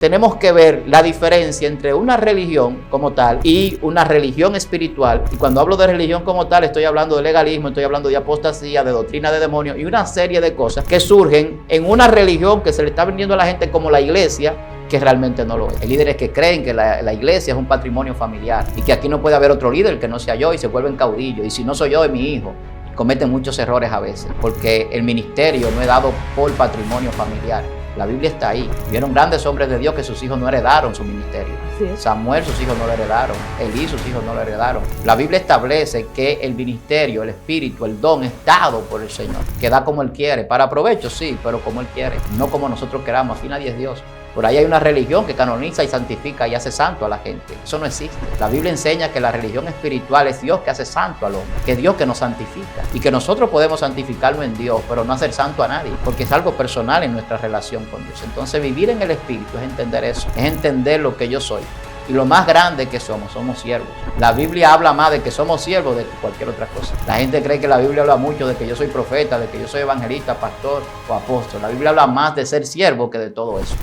Tenemos que ver la diferencia entre una religión como tal y una religión espiritual. Y cuando hablo de religión como tal, estoy hablando de legalismo, estoy hablando de apostasía, de doctrina de demonios y una serie de cosas que surgen en una religión que se le está vendiendo a la gente como la iglesia, que realmente no lo es. Hay líderes que creen que la iglesia es un patrimonio familiar y que aquí no puede haber otro líder que no sea yo, y se vuelven caudillos. Y si no soy yo, es mi hijo. Cometen muchos errores a veces, porque el ministerio no es dado por patrimonio familiar. La Biblia está ahí. Vieron grandes hombres de Dios que sus hijos no heredaron su ministerio. Sí. Samuel, sus hijos no lo heredaron. Elí, sus hijos no lo heredaron. La Biblia establece que el ministerio, el espíritu, el don es dado por el Señor, que da como Él quiere. Para provecho, sí, pero como Él quiere, no como nosotros queramos. Aquí nadie es Dios. Por ahí hay una religión que canoniza y santifica y hace santo a la gente. Eso no existe. La Biblia enseña que la religión espiritual es Dios que hace santo al hombre, que es Dios que nos santifica y que nosotros podemos santificarlo en Dios, pero no hacer santo a nadie, porque es algo personal en nuestra relación con Dios. Entonces, vivir en el Espíritu es entender eso, es entender lo que yo soy. Y lo más grande que somos siervos. La Biblia habla más de que somos siervos de cualquier otra cosa. La gente cree que la Biblia habla mucho de que yo soy profeta, de que yo soy evangelista, pastor o apóstol. La Biblia habla más de ser siervo que de todo eso.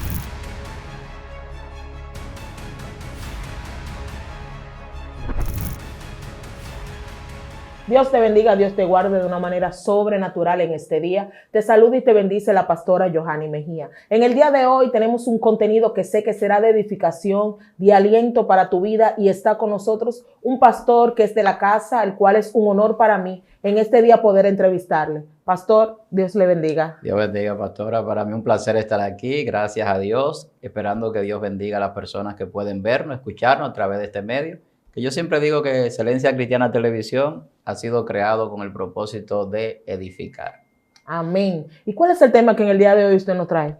Dios te bendiga, Dios te guarde de una manera sobrenatural en este día. Te saluda y te bendice la pastora Johanny Mejía. En el día de hoy tenemos un contenido que sé que será de edificación, de aliento para tu vida, y está con nosotros un pastor que es de la casa, el cual es un honor para mí en este día poder entrevistarle. Pastor, Dios le bendiga. Dios bendiga, pastora. Para mí un placer estar aquí. Gracias a Dios. Esperando que Dios bendiga a las personas que pueden vernos, escucharnos a través de este medio. Que yo siempre digo que Excelencia Cristiana Televisión ha sido creado con el propósito de edificar. Amén. ¿Y cuál es el tema que en el día de hoy usted nos trae?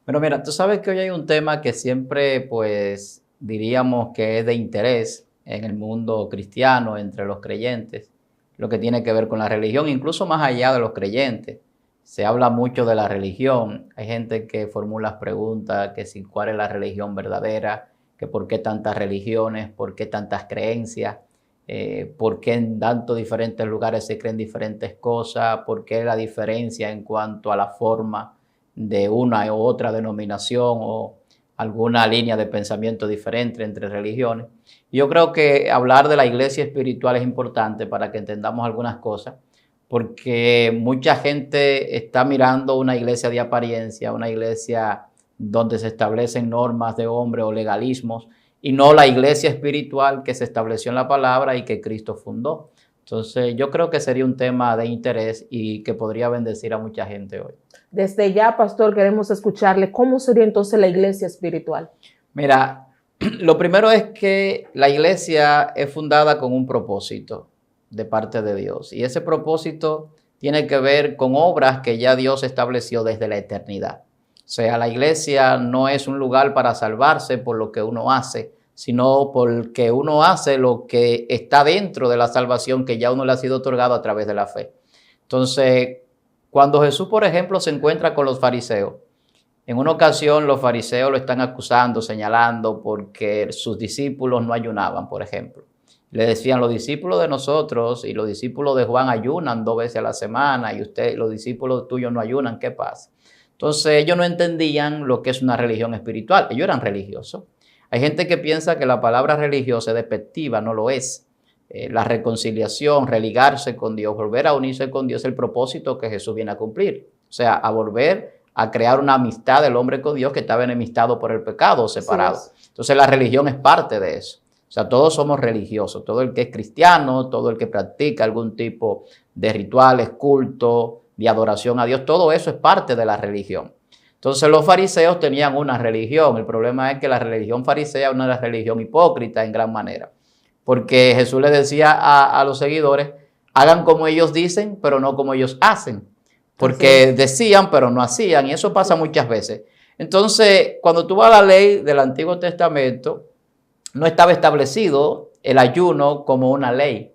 Bueno, mira, tú sabes que hoy hay un tema que siempre, pues, diríamos que es de interés en el mundo cristiano, entre los creyentes, lo que tiene que ver con la religión, incluso más allá de los creyentes. Se habla mucho de la religión. Hay gente que formula preguntas que si cuál es la religión verdadera, que por qué tantas religiones, por qué tantas creencias, por qué en tantos diferentes lugares se creen diferentes cosas, por qué la diferencia en cuanto a la forma de una u otra denominación o alguna línea de pensamiento diferente entre religiones. Yo creo que hablar de la iglesia espiritual es importante para que entendamos algunas cosas, porque mucha gente está mirando una iglesia de apariencia, una iglesia donde se establecen normas de hombre o legalismos, y no la iglesia espiritual que se estableció en la palabra y que Cristo fundó. Entonces, yo creo que sería un tema de interés y que podría bendecir a mucha gente hoy. Desde ya, pastor, queremos escucharle. ¿Cómo sería entonces la iglesia espiritual? Mira, lo primero es que la iglesia es fundada con un propósito de parte de Dios, y ese propósito tiene que ver con obras que ya Dios estableció desde la eternidad. O sea, la iglesia no es un lugar para salvarse por lo que uno hace, sino porque uno hace lo que está dentro de la salvación que ya uno le ha sido otorgado a través de la fe. Entonces, cuando Jesús, por ejemplo, se encuentra con los fariseos, en una ocasión los fariseos lo están acusando, señalando porque sus discípulos no ayunaban, por ejemplo. Le decían, los discípulos de nosotros y los discípulos de Juan ayunan 2 veces a la semana y los discípulos tuyos no ayunan, ¿qué pasa? Entonces ellos no entendían lo que es una religión espiritual. Ellos eran religiosos. Hay gente que piensa que la palabra religiosa es despectiva, no lo es. La reconciliación, religarse con Dios, volver a unirse con Dios es el propósito que Jesús viene a cumplir. O sea, a volver a crear una amistad del hombre con Dios que estaba enemistado por el pecado o separado. Sí. Entonces la religión es parte de eso. O sea, todos somos religiosos. Todo el que es cristiano, todo el que practica algún tipo de rituales, culto, de adoración a Dios, todo eso es parte de la religión. Entonces los fariseos tenían una religión. El problema es que la religión farisea es una religión hipócrita en gran manera, porque Jesús les decía a los seguidores, hagan como ellos dicen, pero no como ellos hacen, porque decían, pero no hacían, y eso pasa muchas veces. Entonces, cuando tú vas a la ley del Antiguo Testamento, no estaba establecido el ayuno como una ley.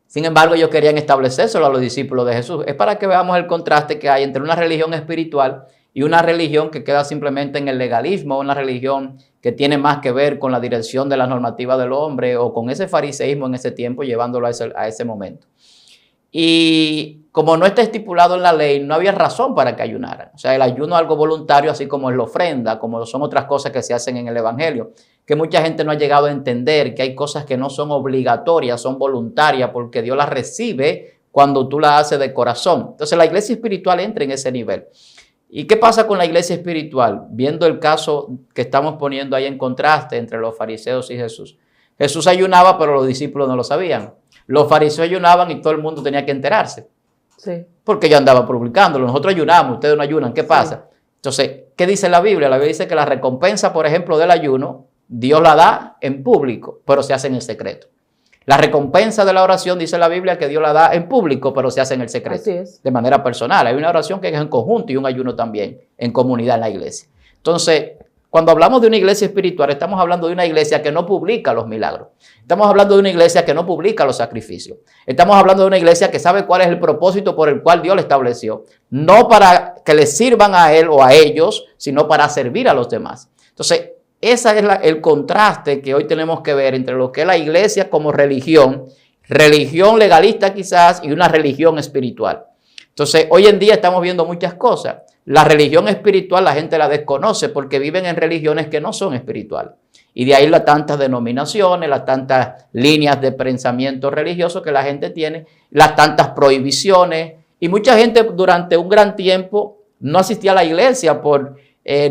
Sin embargo, ellos querían establecérselo a los discípulos de Jesús. Es para que veamos el contraste que hay entre una religión espiritual y una religión que queda simplemente en el legalismo, una religión que tiene más que ver con la dirección de las normativas del hombre o con ese fariseísmo en ese tiempo, llevándolo a ese momento. Y como no está estipulado en la ley, no había razón para que ayunaran. O sea, el ayuno es algo voluntario, así como es la ofrenda, como son otras cosas que se hacen en el Evangelio, que mucha gente no ha llegado a entender, que hay cosas que no son obligatorias, son voluntarias, porque Dios las recibe cuando tú las haces de corazón. Entonces la iglesia espiritual entra en ese nivel. ¿Y qué pasa con la iglesia espiritual? Viendo el caso que estamos poniendo ahí en contraste entre los fariseos y Jesús. Jesús ayunaba, pero los discípulos no lo sabían. Los fariseos ayunaban y todo el mundo tenía que enterarse. Sí. Porque yo andaba publicándolo. Nosotros ayunamos, ustedes no ayunan. ¿Qué pasa? Sí. Entonces, ¿qué dice la Biblia? La Biblia dice que la recompensa, por ejemplo, del ayuno, Dios la da en público, pero se hace en el secreto. La recompensa de la oración, dice la Biblia, que Dios la da en público, pero se hace en el secreto. Así es. De manera personal. Hay una oración que es en conjunto y un ayuno también, en comunidad en la iglesia. Entonces, cuando hablamos de una iglesia espiritual, estamos hablando de una iglesia que no publica los milagros. Estamos hablando de una iglesia que no publica los sacrificios. Estamos hablando de una iglesia que sabe cuál es el propósito por el cual Dios le estableció. No para que le sirvan a él o a ellos, sino para servir a los demás. Entonces, ese es el contraste que hoy tenemos que ver entre lo que es la iglesia como religión legalista quizás, y una religión espiritual. Entonces, hoy en día estamos viendo muchas cosas. La religión espiritual la gente la desconoce porque viven en religiones que no son espirituales. Y de ahí las tantas denominaciones, las tantas líneas de pensamiento religioso que la gente tiene, las tantas prohibiciones. Y mucha gente durante un gran tiempo no asistía a la iglesia por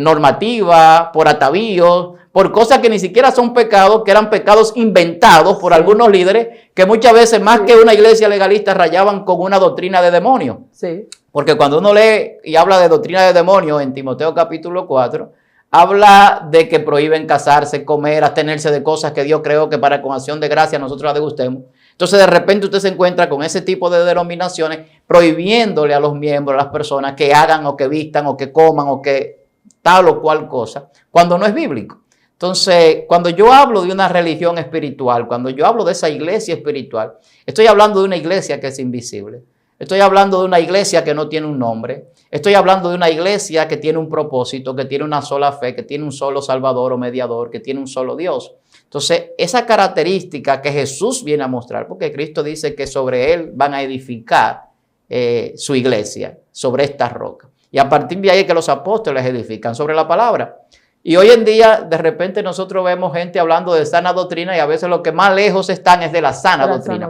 normativa, por atavíos, por cosas que ni siquiera son pecados, que eran pecados inventados por algunos líderes, que muchas veces más que una iglesia legalista rayaban con una doctrina de demonios. Sí. Porque cuando uno lee y habla de doctrina de demonios en Timoteo capítulo 4, habla de que prohíben casarse, comer, abstenerse de cosas que Dios creó que para con acción de gracia nosotros las degustemos. Entonces de repente usted se encuentra con ese tipo de denominaciones prohibiéndole a los miembros, a las personas que hagan o que vistan o que coman o que tal o cual cosa, cuando no es bíblico. Entonces, cuando yo hablo de una religión espiritual, cuando yo hablo de esa iglesia espiritual, estoy hablando de una iglesia que es invisible. Estoy hablando de una iglesia que no tiene un nombre. Estoy hablando de una iglesia que tiene un propósito, que tiene una sola fe, que tiene un solo Salvador o mediador, que tiene un solo Dios. Entonces, esa característica que Jesús viene a mostrar, porque Cristo dice que sobre él van a edificar su iglesia, sobre esta roca. Y a partir de ahí es que los apóstoles edifican sobre la palabra. Y hoy en día, de repente, nosotros vemos gente hablando de sana doctrina y a veces lo que más lejos están es de la sana doctrina.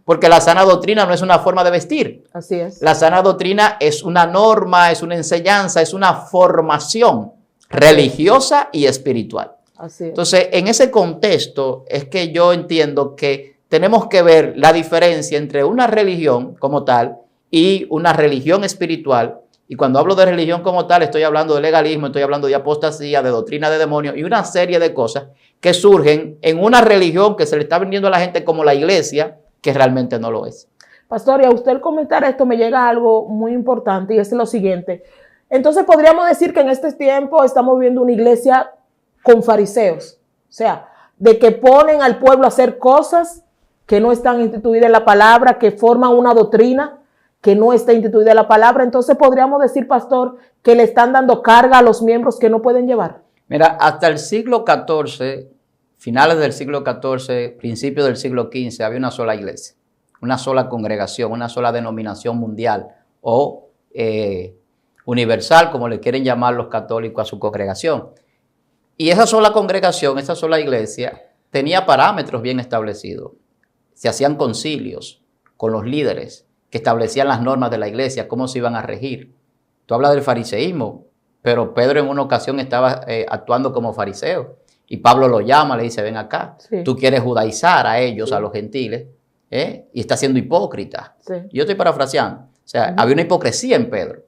Porque la sana doctrina no es una forma de vestir. Así es. La sana doctrina es una norma, es una enseñanza, es una formación religiosa y espiritual. Así es. Entonces, en ese contexto es que yo entiendo que tenemos que ver la diferencia entre una religión como tal y una religión espiritual. Y cuando hablo de religión como tal, estoy hablando de legalismo, estoy hablando de apostasía, de doctrina de demonios y una serie de cosas que surgen en una religión que se le está vendiendo a la gente como la iglesia, que realmente no lo es. Pastor, y a usted al comentar esto me llega algo muy importante y es lo siguiente. Entonces podríamos decir que en este tiempo estamos viendo una iglesia con fariseos, o sea, de que ponen al pueblo a hacer cosas que no están instituidas en la palabra, que forman una doctrina que no está instituida en la palabra. Entonces podríamos decir, pastor, que le están dando carga a los miembros que no pueden llevar. Mira, hasta el siglo XIV, finales del siglo XIV, principios del siglo XV, había una sola iglesia, una sola congregación, una sola denominación mundial o universal, como le quieren llamar los católicos a su congregación. Y esa sola congregación, esa sola iglesia, tenía parámetros bien establecidos. Se hacían concilios con los líderes que establecían las normas de la iglesia, cómo se iban a regir. Tú hablas del fariseísmo, pero Pedro en una ocasión estaba actuando como fariseo y Pablo lo llama, le dice, ven acá, sí. Tú quieres judaizar a ellos, sí, a los gentiles, y está siendo hipócrita. Sí. Yo estoy parafraseando. O sea, había una hipocresía en Pedro.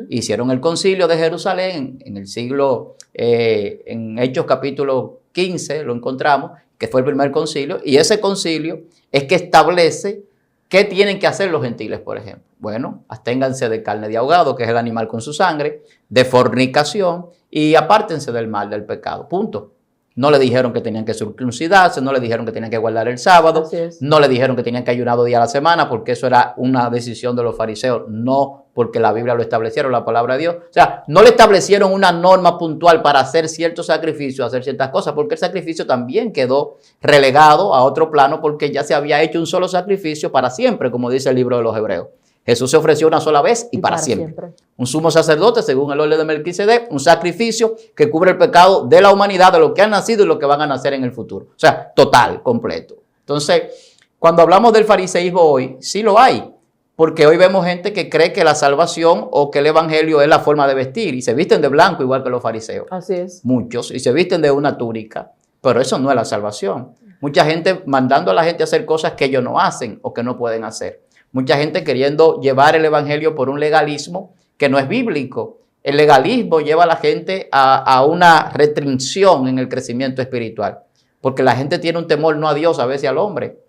Hicieron el concilio de Jerusalén en el siglo, en Hechos capítulo 15, lo encontramos, que fue el primer concilio, y ese concilio es que establece ¿qué tienen que hacer los gentiles, por ejemplo? Bueno, absténganse de carne de ahogado, que es el animal con su sangre, de fornicación y apártense del mal, del pecado. Punto. No le dijeron que tenían que circuncidarse, no le dijeron que tenían que guardar el sábado, no le dijeron que tenían que ayunar 2 días a la semana, porque eso era una decisión de los fariseos, no porque la Biblia lo establecieron, la palabra de Dios. O sea, no le establecieron una norma puntual para hacer ciertos sacrificios, hacer ciertas cosas, porque el sacrificio también quedó relegado a otro plano, porque ya se había hecho un solo sacrificio para siempre, como dice el libro de los Hebreos. Jesús se ofreció una sola vez y para siempre. Un sumo sacerdote, según el orden de Melquisedec, un sacrificio que cubre el pecado de la humanidad, de lo que han nacido y lo que van a nacer en el futuro. O sea, total, completo. Entonces, cuando hablamos del fariseísmo hoy, sí lo hay. Porque hoy vemos gente que cree que la salvación o que el evangelio es la forma de vestir y se visten de blanco igual que los fariseos. Así es. Muchos, y se visten de una túnica, pero eso no es la salvación. Mucha gente mandando a la gente a hacer cosas que ellos no hacen o que no pueden hacer. Mucha gente queriendo llevar el evangelio por un legalismo que no es bíblico. El legalismo lleva a la gente a una restricción en el crecimiento espiritual, porque la gente tiene un temor no a Dios, a veces al hombre.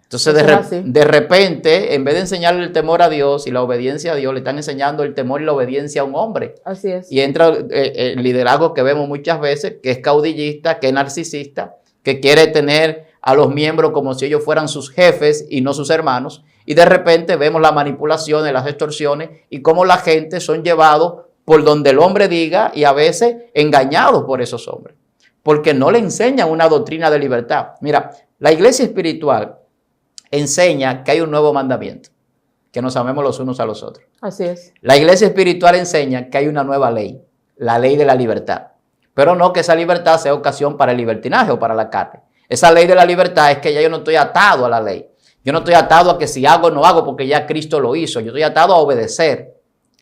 Entonces, de repente, en vez de enseñarle el temor a Dios y la obediencia a Dios, le están enseñando el temor y la obediencia a un hombre. Así es. Y entra el liderazgo que vemos muchas veces, que es caudillista, que es narcisista, que quiere tener a los miembros como si ellos fueran sus jefes y no sus hermanos. Y de repente vemos las manipulaciones, las extorsiones y cómo la gente son llevados por donde el hombre diga y a veces engañados por esos hombres. Porque no le enseñan una doctrina de libertad. Mira, la iglesia espiritual enseña que hay un nuevo mandamiento, que nos amemos los unos a los otros. Así es. La iglesia espiritual enseña que hay una nueva ley, la ley de la libertad. Pero no que esa libertad sea ocasión para el libertinaje o para la carne. Esa ley de la libertad es que ya yo no estoy atado a la ley. Yo no estoy atado a que si hago o no hago porque ya Cristo lo hizo. Yo estoy atado a obedecer,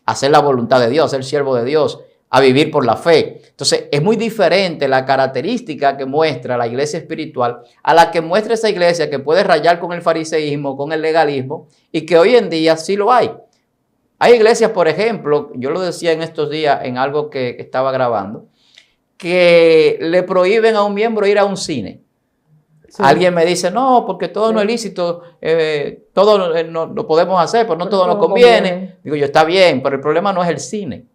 a hacer la voluntad de Dios, a ser siervo de Dios, a vivir por la fe. Entonces, es muy diferente la característica que muestra la iglesia espiritual a la que muestra esa iglesia que puede rayar con el fariseísmo, con el legalismo, y que hoy en día sí lo hay. Hay iglesias, por ejemplo, yo lo decía en estos días en algo que estaba grabando, que le prohíben a un miembro ir a un cine. Sí. Alguien me dice, no, porque todo no es lícito, todo no lo podemos hacer, pero no todo nos conviene. Digo yo, está bien, pero el problema no es el cine.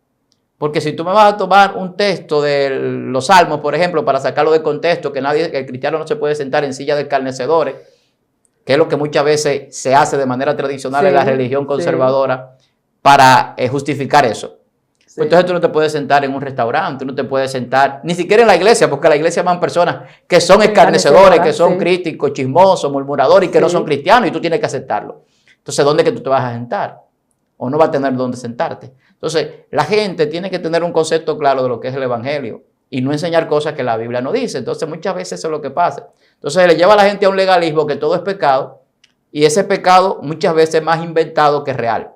Porque si tú me vas a tomar un texto de los Salmos, por ejemplo, para sacarlo de contexto, que el cristiano no se puede sentar en silla de escarnecedores, que es lo que muchas veces se hace de manera tradicional en la religión conservadora, para justificar eso. Sí. Pues entonces tú no te puedes sentar en un restaurante, tú no te puedes sentar, ni siquiera en la iglesia, porque en la iglesia van personas que son escarnecedores, que son críticos, chismosos, murmuradores y que no son cristianos y tú tienes que aceptarlo. Entonces, ¿dónde es que tú te vas a sentar? O no vas a tener dónde sentarte. Entonces, la gente tiene que tener un concepto claro de lo que es el evangelio y no enseñar cosas que la Biblia no dice. Entonces, muchas veces eso es lo que pasa. Entonces, le lleva a la gente a un legalismo que todo es pecado y ese pecado muchas veces es más inventado que real.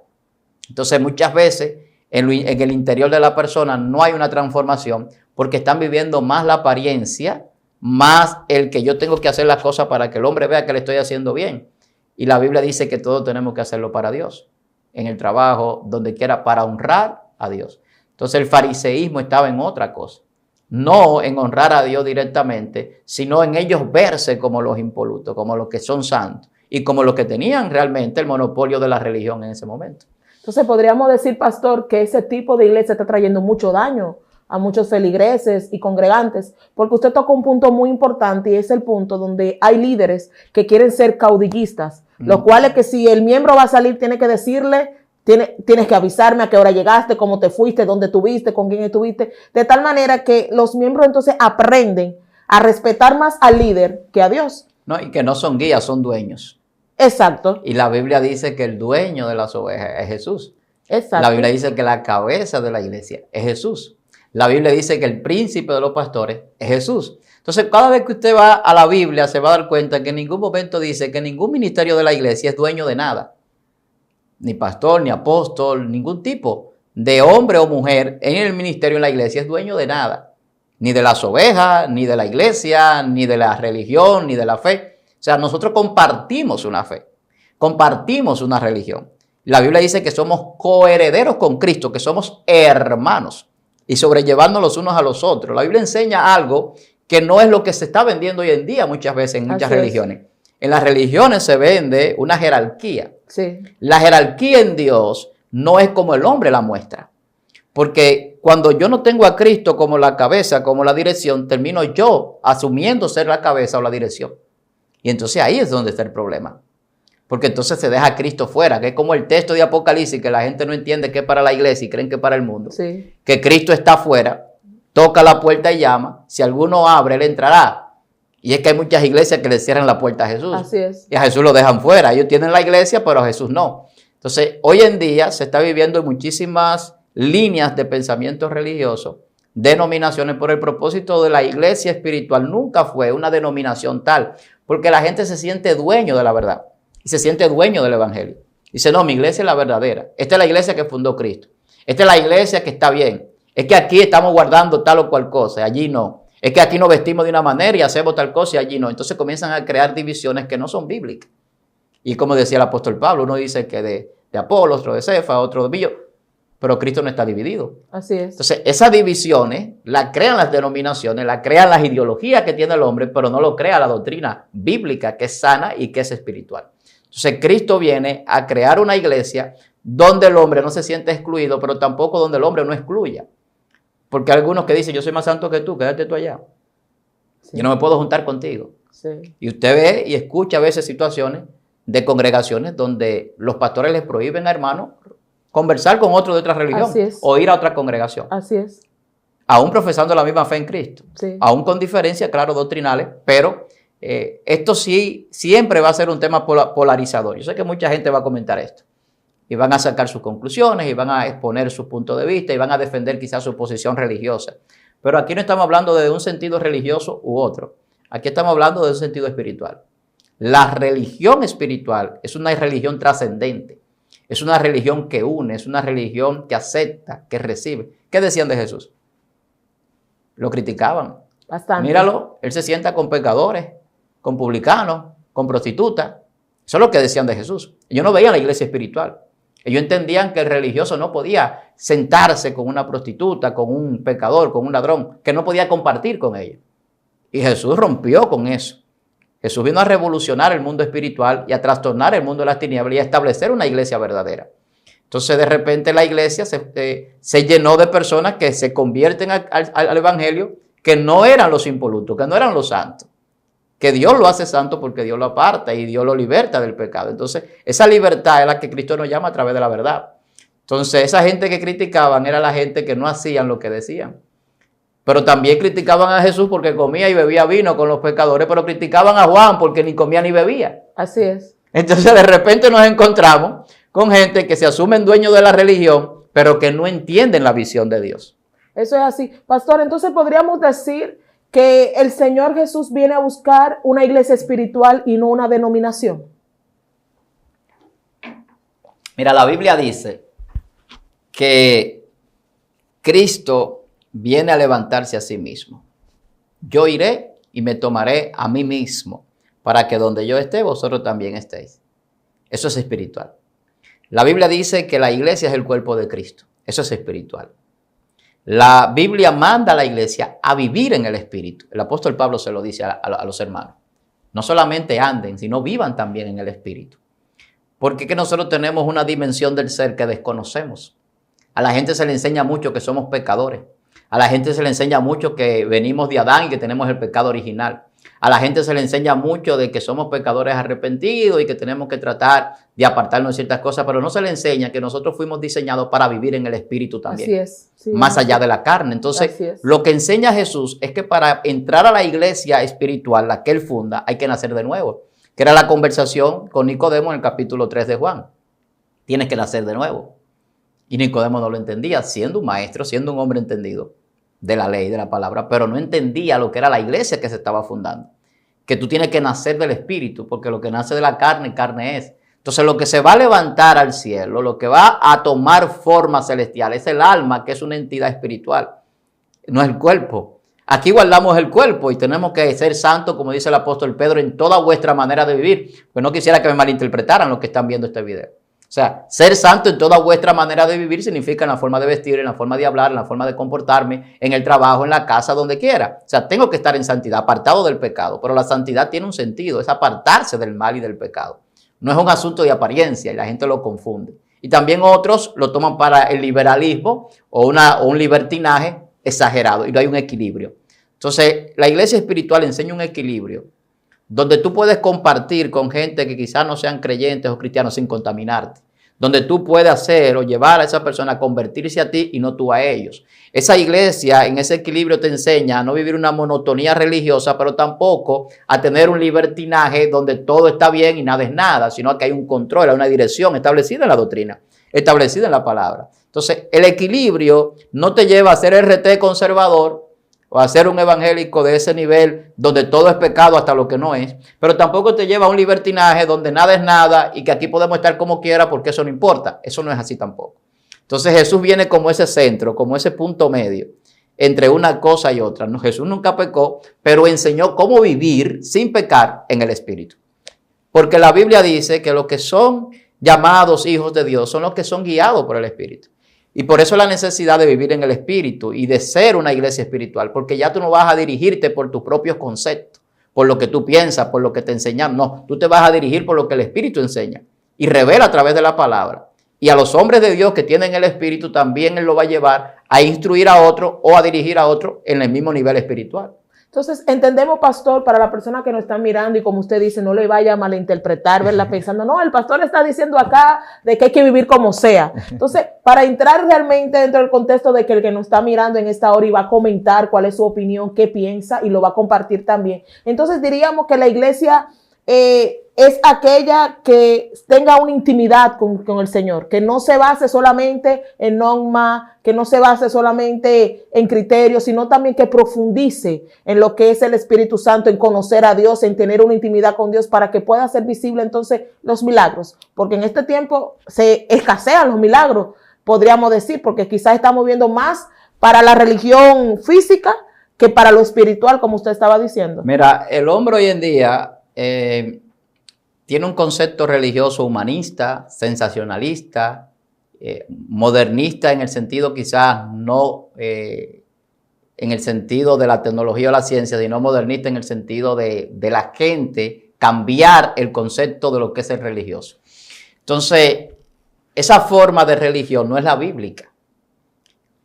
Entonces, muchas veces en el interior de la persona no hay una transformación porque están viviendo más la apariencia, más el que yo tengo que hacer las cosas para que el hombre vea que le estoy haciendo bien. Y la Biblia dice que todo tenemos que hacerlo para Dios. En el trabajo, donde quiera, para honrar a Dios. Entonces el fariseísmo estaba en otra cosa. No en honrar a Dios directamente, sino en ellos verse como los impolutos, como los que son santos y como los que tenían realmente el monopolio de la religión en ese momento. Entonces podríamos decir, pastor, que ese tipo de iglesia está trayendo mucho daño a muchos feligreses y congregantes, porque usted toca un punto muy importante y es el punto donde hay líderes que quieren ser caudillistas, los cuales que si el miembro va a salir tiene que decirle, tienes que avisarme a qué hora llegaste, cómo te fuiste, dónde estuviste, con quién estuviste, de tal manera que los miembros entonces aprenden a respetar más al líder que a Dios. No, y que no son guías, son dueños. Exacto. Y la Biblia dice que el dueño de las ovejas es Jesús. Exacto. La Biblia dice que la cabeza de la iglesia es Jesús. La Biblia dice que el príncipe de los pastores es Jesús. Entonces, cada vez que usted va a la Biblia, se va a dar cuenta que en ningún momento dice que ningún ministerio de la iglesia es dueño de nada. Ni pastor, ni apóstol, ningún tipo de hombre o mujer en el ministerio en la iglesia es dueño de nada. Ni de las ovejas, ni de la iglesia, ni de la religión, ni de la fe. O sea, nosotros compartimos una fe, compartimos una religión. La Biblia dice que somos coherederos con Cristo, que somos hermanos y sobrellevarnos los unos a los otros. La Biblia enseña algo que no es lo que se está vendiendo hoy en día muchas veces en muchas religiones. En las religiones se vende una jerarquía. Sí. La jerarquía en Dios no es como el hombre la muestra. Porque cuando yo no tengo a Cristo como la cabeza, como la dirección, termino yo asumiendo ser la cabeza o la dirección. Y entonces ahí es donde está el problema. Porque entonces se deja a Cristo fuera, que es como el texto de Apocalipsis, que la gente no entiende que es para la iglesia y creen que es para el mundo. Sí. Que Cristo está fuera, toca la puerta y llama. Si alguno abre, él entrará. Y es que hay muchas iglesias que le cierran la puerta a Jesús. Así es. Y a Jesús lo dejan fuera. Ellos tienen la iglesia, pero a Jesús no. Entonces, hoy en día se está viviendo muchísimas líneas de pensamiento religioso, denominaciones, por el propósito de la iglesia espiritual. Nunca fue una denominación tal, porque la gente se siente dueño de la verdad y se siente dueño del evangelio. Dice, no, mi iglesia es la verdadera. Esta es la iglesia que fundó Cristo. Esta es la iglesia que está bien. Es que aquí estamos guardando tal o cual cosa, allí no. Es que aquí nos vestimos de una manera y hacemos tal cosa y allí no. Entonces comienzan a crear divisiones que no son bíblicas. Y como decía el apóstol Pablo, uno dice que de Apolos, otro de Cefas, otro de Billo, pero Cristo no está dividido. Así es. Entonces esas divisiones las crean las denominaciones, las crean las ideologías que tiene el hombre, pero no lo crea la doctrina bíblica que es sana y que es espiritual. Entonces Cristo viene a crear una iglesia donde el hombre no se siente excluido, pero tampoco donde el hombre no excluya. Porque hay algunos que dicen, yo soy más santo que tú, quédate tú allá. Sí. Yo no me puedo juntar contigo. Sí. Y usted ve y escucha a veces situaciones de congregaciones donde los pastores les prohíben a hermanos conversar con otro de otra religión o ir a otra congregación. Así es. Aún profesando la misma fe en Cristo. Sí. Aún con diferencias, claro, doctrinales, pero esto sí siempre va a ser un tema polarizador. Yo sé que mucha gente va a comentar esto y van a sacar sus conclusiones y van a exponer su punto de vista y van a defender quizás su posición religiosa. Pero aquí no estamos hablando de un sentido religioso u otro. Aquí estamos hablando de un sentido espiritual. La religión espiritual es una religión trascendente. Es una religión que une, es una religión que acepta, que recibe. ¿Qué decían de Jesús? Lo criticaban. Bastante. Míralo, él se sienta con pecadores, con publicanos, con prostitutas. Eso es lo que decían de Jesús. Ellos no veían la iglesia espiritual. Ellos entendían que el religioso no podía sentarse con una prostituta, con un pecador, con un ladrón, que no podía compartir con ellos. Y Jesús rompió con eso. Jesús vino a revolucionar el mundo espiritual y a trastornar el mundo de las tinieblas y a establecer una iglesia verdadera. Entonces, de repente la iglesia se llenó de personas que se convierten al evangelio, que no eran los impolutos, que no eran los santos. Que Dios lo hace santo porque Dios lo aparta y Dios lo liberta del pecado. Entonces, esa libertad es la que Cristo nos llama a través de la verdad. Entonces, esa gente que criticaban era la gente que no hacían lo que decían. Pero también criticaban a Jesús porque comía y bebía vino con los pecadores, pero criticaban a Juan porque ni comía ni bebía. Así es. Entonces, de repente nos encontramos con gente que se asumen dueños de la religión, pero que no entienden la visión de Dios. Eso es así. Pastor, entonces podríamos decir que el Señor Jesús viene a buscar una iglesia espiritual y no una denominación. Mira, la Biblia dice que Cristo viene a levantarse a sí mismo. Yo iré y me tomaré a mí mismo para que donde yo esté, vosotros también estéis. Eso es espiritual. La Biblia dice que la iglesia es el cuerpo de Cristo. Eso es espiritual. La Biblia manda a la iglesia a vivir en el Espíritu. El apóstol Pablo se lo dice a los hermanos. No solamente anden, sino vivan también en el Espíritu. Porque es que nosotros tenemos una dimensión del ser que desconocemos. A la gente se le enseña mucho que somos pecadores. A la gente se le enseña mucho que venimos de Adán y que tenemos el pecado original. A la gente se le enseña mucho de que somos pecadores arrepentidos y que tenemos que tratar de apartarnos de ciertas cosas, pero no se le enseña que nosotros fuimos diseñados para vivir en el Espíritu también. Así es. Sí, más allá de la carne. Entonces, lo que enseña Jesús es que para entrar a la iglesia espiritual, la que él funda, hay que nacer de nuevo. Que era la conversación con Nicodemo en el capítulo 3 de Juan. Tienes que nacer de nuevo. Y Nicodemo no lo entendía, siendo un maestro, siendo un hombre entendido de la ley, de la palabra, pero no entendía lo que era la iglesia que se estaba fundando. Que tú tienes que nacer del Espíritu, porque lo que nace de la carne, carne es. Entonces, lo que se va a levantar al cielo, lo que va a tomar forma celestial, es el alma, que es una entidad espiritual, no es el cuerpo. Aquí guardamos el cuerpo y tenemos que ser santos, como dice el apóstol Pedro, en toda vuestra manera de vivir. Pues no quisiera que me malinterpretaran los que están viendo este video. O sea, ser santo en toda vuestra manera de vivir significa en la forma de vestir, en la forma de hablar, en la forma de comportarme, en el trabajo, en la casa, donde quiera. O sea, tengo que estar en santidad, apartado del pecado. Pero la santidad tiene un sentido, es apartarse del mal y del pecado. No es un asunto de apariencia y la gente lo confunde. Y también otros lo toman para el liberalismo o un libertinaje exagerado y no hay un equilibrio. Entonces, la iglesia espiritual enseña un equilibrio donde tú puedes compartir con gente que quizás no sean creyentes o cristianos sin contaminarte, donde tú puedes hacer o llevar a esa persona a convertirse a ti y no tú a ellos. Esa iglesia en ese equilibrio te enseña a no vivir una monotonía religiosa, pero tampoco a tener un libertinaje donde todo está bien y nada es nada, sino que hay un control, hay una dirección establecida en la doctrina, establecida en la palabra. Entonces, el equilibrio no te lleva a ser RT conservador o a ser un evangélico de ese nivel donde todo es pecado hasta lo que no es, pero tampoco te lleva a un libertinaje donde nada es nada y que aquí podemos estar como quiera porque eso no importa. Eso no es así tampoco. Entonces Jesús viene como ese centro, como ese punto medio entre una cosa y otra. No, Jesús nunca pecó, pero enseñó cómo vivir sin pecar en el Espíritu. Porque la Biblia dice que los que son llamados hijos de Dios son los que son guiados por el Espíritu. Y por eso la necesidad de vivir en el Espíritu y de ser una iglesia espiritual, porque ya tú no vas a dirigirte por tus propios conceptos, por lo que tú piensas, por lo que te enseñan. No, tú te vas a dirigir por lo que el Espíritu enseña y revela a través de la palabra. Y a los hombres de Dios que tienen el Espíritu también Él lo va a llevar a instruir a otro o a dirigir a otro en el mismo nivel espiritual. Entonces, entendemos, pastor, para la persona que nos está mirando y como usted dice, no le vaya a malinterpretar, verla pensando, no, el pastor está diciendo acá de que hay que vivir como sea. Entonces, para entrar realmente dentro del contexto de que el que nos está mirando en esta hora y va a comentar cuál es su opinión, qué piensa y lo va a compartir también. Entonces, diríamos que la iglesia es aquella que tenga una intimidad con el Señor, que no se base solamente en norma, que no se base solamente en criterios, sino también que profundice en lo que es el Espíritu Santo, en conocer a Dios, en tener una intimidad con Dios para que pueda ser visible entonces los milagros. Porque en este tiempo se escasean los milagros, podríamos decir, porque quizás estamos viendo más para la religión física que para lo espiritual, como usted estaba diciendo. Mira, el hombre hoy en día tiene un concepto religioso humanista, sensacionalista, modernista en el sentido quizás no en el sentido de la tecnología o la ciencia, sino modernista en el sentido de la gente cambiar el concepto de lo que es el religioso. Entonces, esa forma de religión no es la bíblica.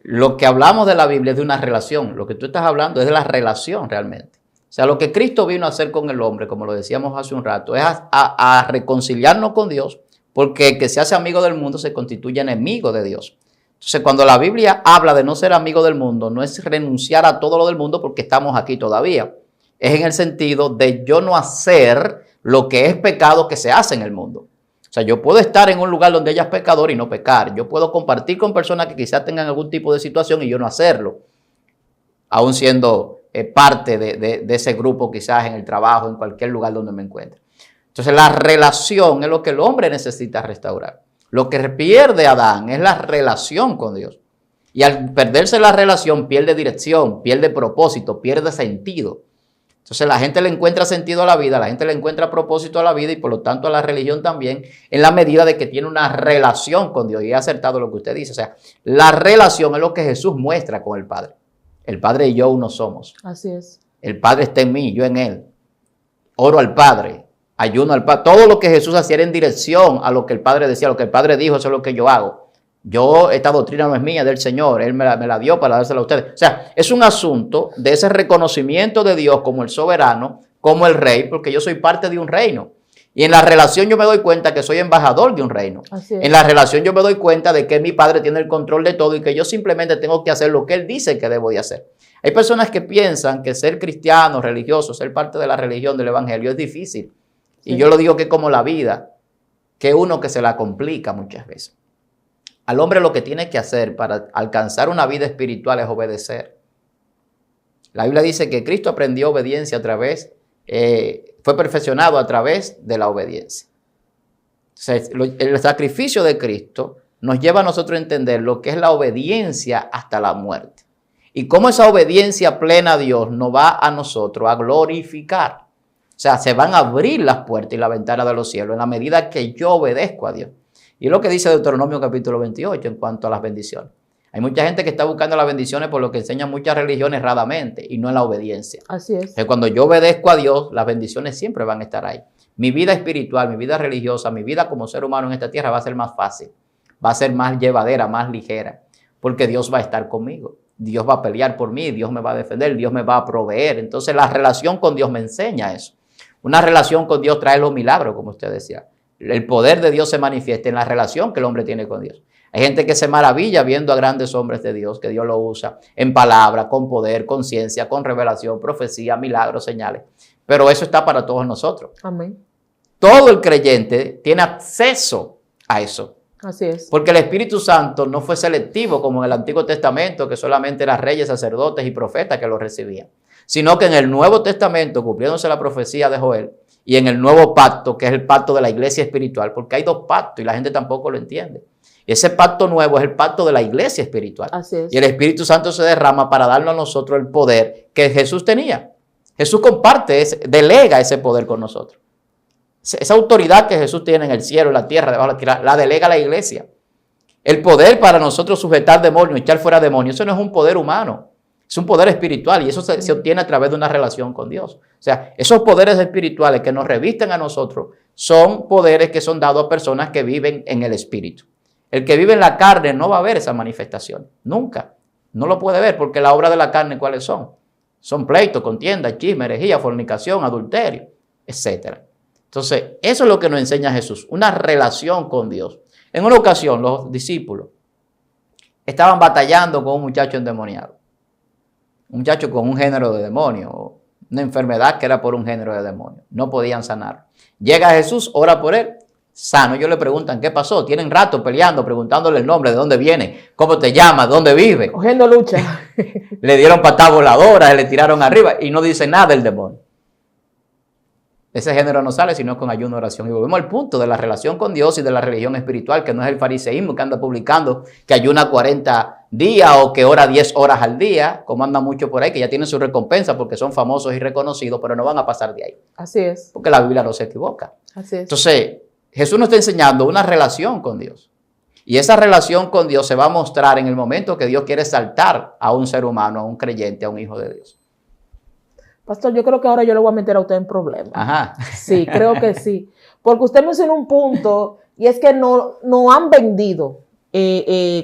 Lo que hablamos de la Biblia es de una relación. Lo que tú estás hablando es de la relación realmente. O sea, lo que Cristo vino a hacer con el hombre, como lo decíamos hace un rato, es a reconciliarnos con Dios, porque el que se hace amigo del mundo se constituye enemigo de Dios. Entonces, cuando la Biblia habla de no ser amigo del mundo, no es renunciar a todo lo del mundo porque estamos aquí todavía. Es en el sentido de yo no hacer lo que es pecado que se hace en el mundo. O sea, yo puedo estar en un lugar donde haya pecador y no pecar. Yo puedo compartir con personas que quizás tengan algún tipo de situación y yo no hacerlo, aún siendo parte de ese grupo quizás en el trabajo, en cualquier lugar donde me encuentre. Entonces la relación es lo que el hombre necesita restaurar. Lo que pierde Adán es la relación con Dios. Y al perderse la relación pierde dirección, pierde propósito, pierde sentido. Entonces la gente le encuentra sentido a la vida, la gente le encuentra propósito a la vida y por lo tanto a la religión también, en la medida de que tiene una relación con Dios. Y he acertado lo que usted dice. O sea, la relación es lo que Jesús muestra con el Padre. El Padre y yo uno somos. Así es. El Padre está en mí, yo en Él. Oro al Padre, ayuno al Padre. Todo lo que Jesús hacía era en dirección a lo que el Padre decía, lo que el Padre dijo, eso es lo que yo hago. Esta doctrina no es mía, del Señor. Él me la dio para dársela a ustedes. O sea, es un asunto de ese reconocimiento de Dios como el soberano, como el rey, porque yo soy parte de un reino. Y en la relación yo me doy cuenta que soy embajador de un reino. En la relación yo me doy cuenta de que mi Padre tiene el control de todo y que yo simplemente tengo que hacer lo que Él dice que debo de hacer. Hay personas que piensan que ser cristiano, religioso, ser parte de la religión del evangelio es difícil. Sí. Y yo lo digo que como la vida, que uno que se la complica muchas veces. Al hombre lo que tiene que hacer para alcanzar una vida espiritual es obedecer. La Biblia dice que Cristo aprendió obediencia a través fue perfeccionado a través de la obediencia. O sea, el sacrificio de Cristo nos lleva a nosotros a entender lo que es la obediencia hasta la muerte. Y cómo esa obediencia plena a Dios nos va a nosotros a glorificar. O sea, se van a abrir las puertas y la ventana de los cielos en la medida que yo obedezco a Dios. Y es lo que dice Deuteronomio capítulo 28 en cuanto a las bendiciones. Hay mucha gente que está buscando las bendiciones por lo que enseñan muchas religiones erradamente y no en la obediencia. Así es. Cuando yo obedezco a Dios, las bendiciones siempre van a estar ahí. Mi vida espiritual, mi vida religiosa, mi vida como ser humano en esta tierra va a ser más fácil. Va a ser más llevadera, más ligera. Porque Dios va a estar conmigo. Dios va a pelear por mí, Dios me va a defender, Dios me va a proveer. Entonces la relación con Dios me enseña eso. Una relación con Dios trae los milagros, como usted decía. el poder de Dios se manifiesta en la relación que el hombre tiene con Dios. Hay gente que se maravilla viendo a grandes hombres de Dios, que Dios lo usa en palabra, con poder, con ciencia, con revelación, profecía, milagros, señales. Pero eso está para todos nosotros. Amén. Todo el creyente tiene acceso a eso. Así es. Porque el Espíritu Santo no fue selectivo como en el Antiguo Testamento, que solamente eran reyes, sacerdotes y profetas que lo recibían. Sino que en el Nuevo Testamento, cumpliéndose la profecía de Joel, y en el nuevo pacto, que es el pacto de la iglesia espiritual, porque hay dos pactos y la gente tampoco lo entiende. Y ese pacto nuevo es el pacto de la iglesia espiritual. Así es. Y el Espíritu Santo se derrama para darnos a nosotros el poder que Jesús tenía. Jesús comparte, delega ese poder con nosotros. Esa autoridad que Jesús tiene en el cielo, en la tierra, debajo de la tierra, la delega a la iglesia. El poder para nosotros sujetar demonios, echar fuera demonios, eso no es un poder humano. Es un poder espiritual y eso se obtiene a través de una relación con Dios. O sea, esos poderes espirituales que nos revisten a nosotros son poderes que son dados a personas que viven en el espíritu. El que vive en la carne no va a ver esa manifestación, nunca. No lo puede ver porque la obra de la carne, ¿cuáles son? Son pleitos, contiendas, chisme, herejía, fornicación, adulterio, etc. Entonces, eso es lo que nos enseña Jesús, una relación con Dios. En una ocasión, los discípulos estaban batallando con un muchacho endemoniado. Un muchacho con un género de demonio, una enfermedad que era por un género de demonio. No podían sanar. Llega Jesús, ora por él, sano. Ellos le preguntan, ¿qué pasó? Tienen rato peleando, preguntándole el nombre, de dónde viene, cómo te llamas, dónde vive. Cogiendo lucha. Le dieron patadas voladoras, le tiraron arriba y no dice nada del demonio. Ese género no sale sino con ayuno y oración. Y volvemos al punto de la relación con Dios y de la religión espiritual, que no es el fariseísmo que anda publicando que ayuna 40 días o que ora 10 horas al día, como anda mucho por ahí, que ya tienen su recompensa porque son famosos y reconocidos, pero no van a pasar de ahí. Así es. Porque la Biblia no se equivoca. Así es. Entonces, Jesús nos está enseñando una relación con Dios. Y esa relación con Dios se va a mostrar en el momento que Dios quiere exaltar a un ser humano, a un creyente, a un hijo de Dios. Pastor, yo creo que ahora yo le voy a meter a usted en problemas. Ajá. Sí, creo que sí. Porque usted mencionó un punto y es que no han vendido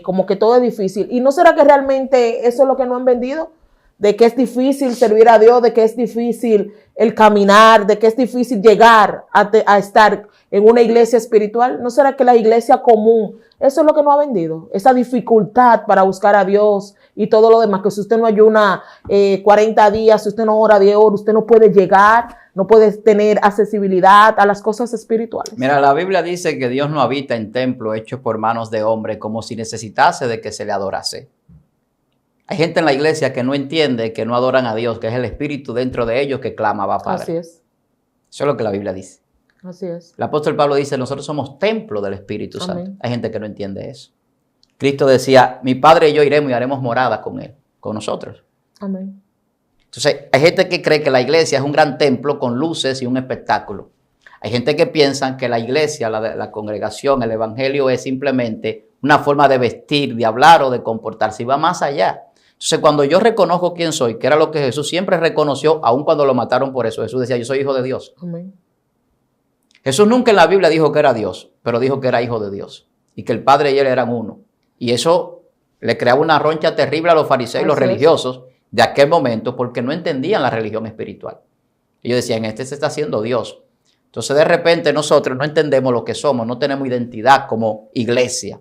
como que todo es difícil. ¿Y no será que realmente eso es lo que no han vendido? De que es difícil servir a Dios, de que es difícil el caminar, de que es difícil llegar a estar en una iglesia espiritual. ¿No será que la iglesia común, eso es lo que no ha vendido? Esa dificultad para buscar a Dios y todo lo demás, que si usted no ayuna 40 días, si usted no ora 10 horas, usted no puede llegar, no puede tener accesibilidad a las cosas espirituales. Mira, la Biblia dice que Dios no habita en templos hechos por manos de hombres como si necesitase de que se le adorase. Hay gente en la iglesia que no entiende que no adoran a Dios, que es el Espíritu dentro de ellos que clama, va Padre. Así es. Eso es lo que la Biblia dice. Así es. El apóstol Pablo dice, nosotros somos templo del Espíritu Amén. Santo. Hay gente que no entiende eso. Cristo decía, mi Padre y yo iremos y haremos morada con Él, con nosotros. Amén. Entonces, hay gente que cree que la iglesia es un gran templo con luces y un espectáculo. Hay gente que piensa que la iglesia, la congregación, el evangelio es simplemente una forma de vestir, de hablar o de comportarse. Y va más allá. Entonces, cuando yo reconozco quién soy, que era lo que Jesús siempre reconoció, aun cuando lo mataron por eso, Jesús decía, yo soy hijo de Dios. Amén. Jesús nunca en la Biblia dijo que era Dios, pero dijo que era hijo de Dios y que el Padre y él eran uno. Y eso le creaba una roncha terrible a los fariseos y los religiosos de aquel momento porque no entendían la religión espiritual. Ellos decían, este se está haciendo Dios. Entonces, de repente nosotros no entendemos lo que somos, no tenemos identidad como iglesia.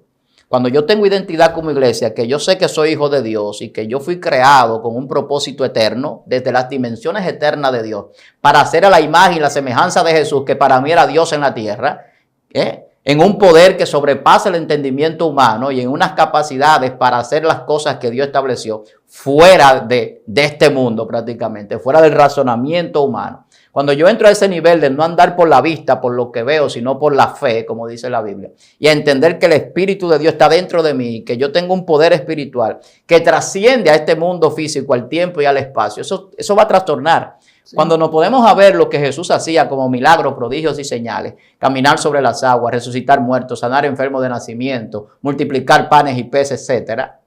Cuando yo tengo identidad como iglesia, que yo sé que soy hijo de Dios y que yo fui creado con un propósito eterno, desde las dimensiones eternas de Dios, para hacer a la imagen y la semejanza de Jesús, que para mí era Dios en la tierra, en un poder que sobrepasa el entendimiento humano y en unas capacidades para hacer las cosas que Dios estableció fuera de este mundo prácticamente, fuera del razonamiento humano. Cuando yo entro a ese nivel de no andar por la vista, por lo que veo, sino por la fe, como dice la Biblia, y a entender que el Espíritu de Dios está dentro de mí, que yo tengo un poder espiritual que trasciende a este mundo físico, al tiempo y al espacio, eso va a trastornar. Sí. Cuando nos podemos a ver lo que Jesús hacía como milagros, prodigios y señales, caminar sobre las aguas, resucitar muertos, sanar enfermos de nacimiento, multiplicar panes y peces, etcétera,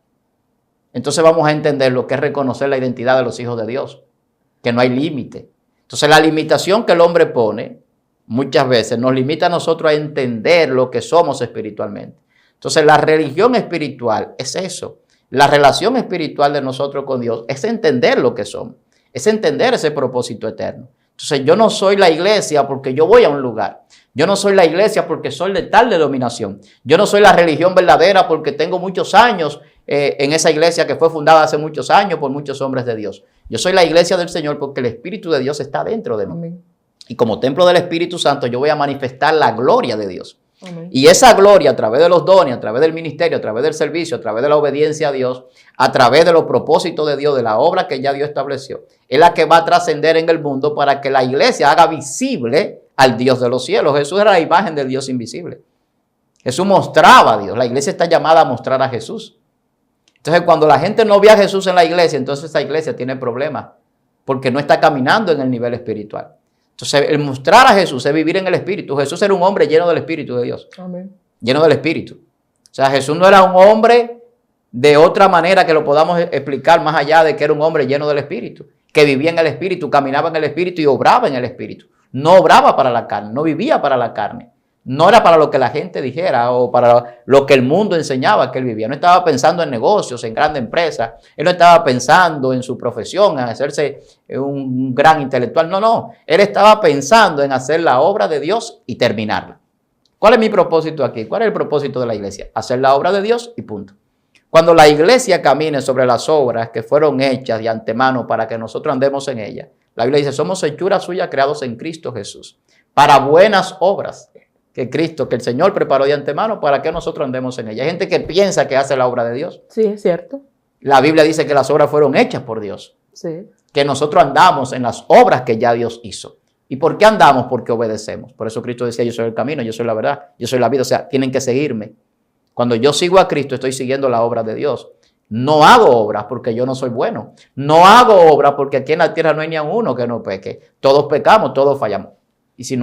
entonces vamos a entender lo que es reconocer la identidad de los hijos de Dios, que no hay límite. Entonces la limitación que el hombre pone muchas veces nos limita a nosotros a entender lo que somos espiritualmente. Entonces la religión espiritual es eso. La relación espiritual de nosotros con Dios es entender lo que somos. Es entender ese propósito eterno. Entonces yo no soy la iglesia porque yo voy a un lugar. Yo no soy la iglesia porque soy de tal denominación. Yo no soy la religión verdadera porque tengo muchos años en esa iglesia que fue fundada hace muchos años por muchos hombres de Dios. Yo soy la iglesia del Señor porque el Espíritu de Dios está dentro de mí. Amén. Y como templo del Espíritu Santo yo voy a manifestar la gloria de Dios. Amén. Y esa gloria a través de los dones, a través del ministerio, a través del servicio, a través de la obediencia a Dios, a través de los propósitos de Dios, de la obra que ya Dios estableció, es la que va a trascender en el mundo para que la iglesia haga visible al Dios de los cielos. Jesús era la imagen del Dios invisible. Jesús mostraba a Dios. La iglesia está llamada a mostrar a Jesús. Entonces, cuando la gente no ve a Jesús en la iglesia, entonces esa iglesia tiene problemas porque no está caminando en el nivel espiritual. Entonces, el mostrar a Jesús es vivir en el Espíritu. Jesús era un hombre lleno del Espíritu de Dios. Amén. Lleno del Espíritu. O sea, Jesús no era un hombre de otra manera que lo podamos explicar más allá de que era un hombre lleno del Espíritu, que vivía en el Espíritu, caminaba en el Espíritu y obraba en el Espíritu. No obraba para la carne, no vivía para la carne. No era para lo que la gente dijera o para lo que el mundo enseñaba que él vivía. No estaba pensando en negocios, en grandes empresas. Él no estaba pensando en su profesión, en hacerse un gran intelectual. No. Él estaba pensando en hacer la obra de Dios y terminarla. ¿Cuál es mi propósito aquí? ¿Cuál es el propósito de la iglesia? Hacer la obra de Dios y punto. Cuando la iglesia camine sobre las obras que fueron hechas de antemano para que nosotros andemos en ellas, la Biblia dice, somos hechuras suyas creados en Cristo Jesús, para buenas obras que el Señor preparó de antemano para que nosotros andemos en ella. Hay gente que piensa que hace la obra de Dios. Sí, es cierto. La Biblia dice que las obras fueron hechas por Dios. Sí. Que nosotros andamos en las obras que ya Dios hizo. ¿Y por qué andamos? Porque obedecemos. Por eso Cristo decía, yo soy el camino, yo soy la verdad, yo soy la vida. O sea, tienen que seguirme. Cuando yo sigo a Cristo, estoy siguiendo la obra de Dios. No hago obras porque yo no soy bueno. No hago obras porque aquí en la tierra no hay ni a uno que no peque. Todos pecamos, todos fallamos. Y si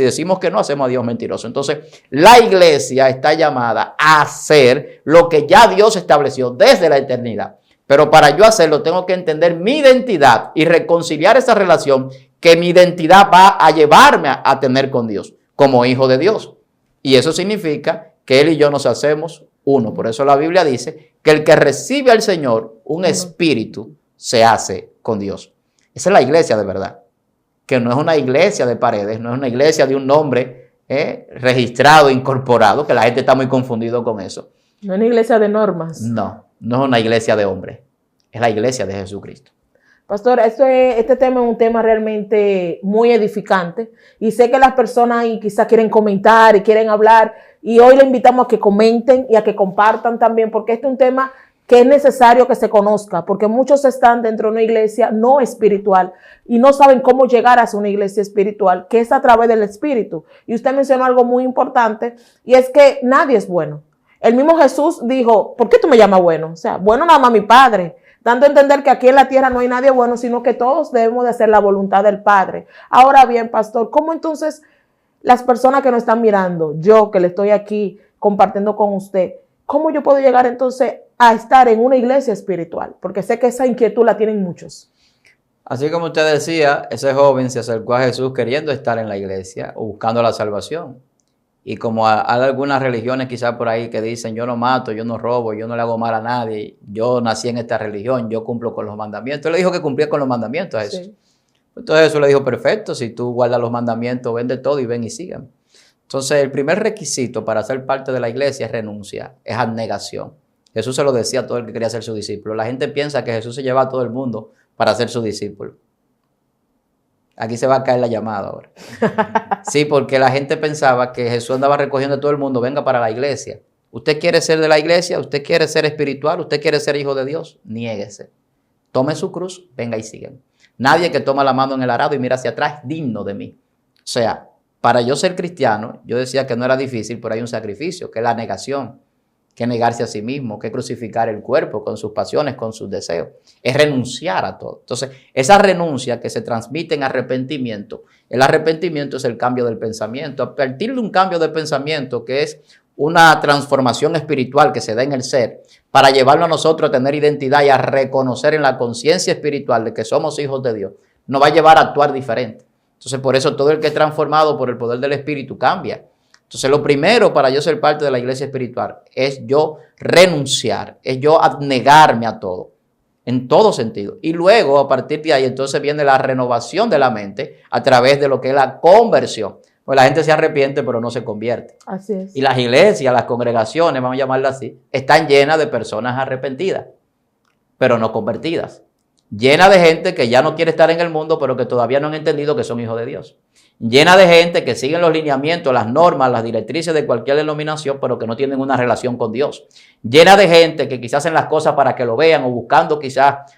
decimos que no, hacemos a Dios mentiroso. Entonces, la iglesia está llamada a hacer lo que ya Dios estableció desde la eternidad. Pero para yo hacerlo, tengo que entender mi identidad y reconciliar esa relación que mi identidad va a llevarme a tener con Dios, como hijo de Dios. Y eso significa que Él y yo nos hacemos uno. Por eso la Biblia dice que el que recibe al Señor, un espíritu, se hace con Dios. Esa es la iglesia de verdad. Que no es una iglesia de paredes, no es una iglesia de un nombre registrado, incorporado, que la gente está muy confundido con eso. No es una iglesia de normas. No es una iglesia de hombres, es la iglesia de Jesucristo. Pastor, este tema es un tema realmente muy edificante y sé que las personas ahí quizás quieren comentar y quieren hablar y hoy le invitamos a que comenten y a que compartan también porque este es un tema que es necesario que se conozca, porque muchos están dentro de una iglesia no espiritual y no saben cómo llegar a una iglesia espiritual, que es a través del Espíritu. Y usted mencionó algo muy importante, y es que nadie es bueno. El mismo Jesús dijo, ¿por qué tú me llamas bueno? O sea, bueno nada más mi Padre, dando a entender que aquí en la tierra no hay nadie bueno, sino que todos debemos de hacer la voluntad del Padre. Ahora bien, pastor, ¿cómo entonces las personas que nos están mirando, yo que le estoy aquí compartiendo con usted, cómo yo puedo llegar entonces a estar en una iglesia espiritual? Porque sé que esa inquietud la tienen muchos. Así como usted decía, ese joven se acercó a Jesús queriendo estar en la iglesia o buscando la salvación. Y como hay algunas religiones quizás por ahí que dicen, yo no mato, yo no robo, yo no le hago mal a nadie, yo nací en esta religión, yo cumplo con los mandamientos. Él le dijo que cumplía con los mandamientos a Jesús. Sí. Entonces Jesús le dijo, perfecto, si tú guardas los mandamientos, vende todo y ven y sígueme. Entonces el primer requisito para ser parte de la iglesia es renuncia, es abnegación. Jesús se lo decía a todo el que quería ser su discípulo. La gente piensa que Jesús se lleva a todo el mundo para ser su discípulo. Aquí se va a caer la llamada ahora. Sí, porque la gente pensaba que Jesús andaba recogiendo a todo el mundo, venga para la iglesia. ¿Usted quiere ser de la iglesia? ¿Usted quiere ser espiritual? ¿Usted quiere ser hijo de Dios? Niéguese. Tome su cruz, venga y sígueme. Nadie que toma la mano en el arado y mira hacia atrás es digno de mí. O sea, para yo ser cristiano, yo decía que no era difícil, pero hay un sacrificio, que es la negación. Que negarse a sí mismo, que crucificar el cuerpo con sus pasiones, con sus deseos. Es renunciar a todo. Entonces, esa renuncia que se transmite en arrepentimiento, el arrepentimiento es el cambio del pensamiento. A partir de un cambio de pensamiento, que es una transformación espiritual que se da en el ser, para llevarlo a nosotros a tener identidad y a reconocer en la conciencia espiritual de que somos hijos de Dios, nos va a llevar a actuar diferente. Entonces, por eso todo el que es transformado por el poder del Espíritu cambia. Entonces, lo primero para yo ser parte de la iglesia espiritual es yo renunciar, es yo abnegarme a todo. en todo sentido. Y luego, a partir de ahí, entonces viene la renovación de la mente a través de lo que es la conversión. Pues la gente se arrepiente, pero no se convierte. Así es. Y las iglesias, las congregaciones, vamos a llamarlas así, están llenas de personas arrepentidas, pero no convertidas. Llena de gente que ya no quiere estar en el mundo, pero que todavía no han entendido que son hijos de Dios. Llena de gente que siguen los lineamientos, las normas, las directrices de cualquier denominación, pero que no tienen una relación con Dios. Llena de gente que quizás hacen las cosas para que lo vean o buscando quizás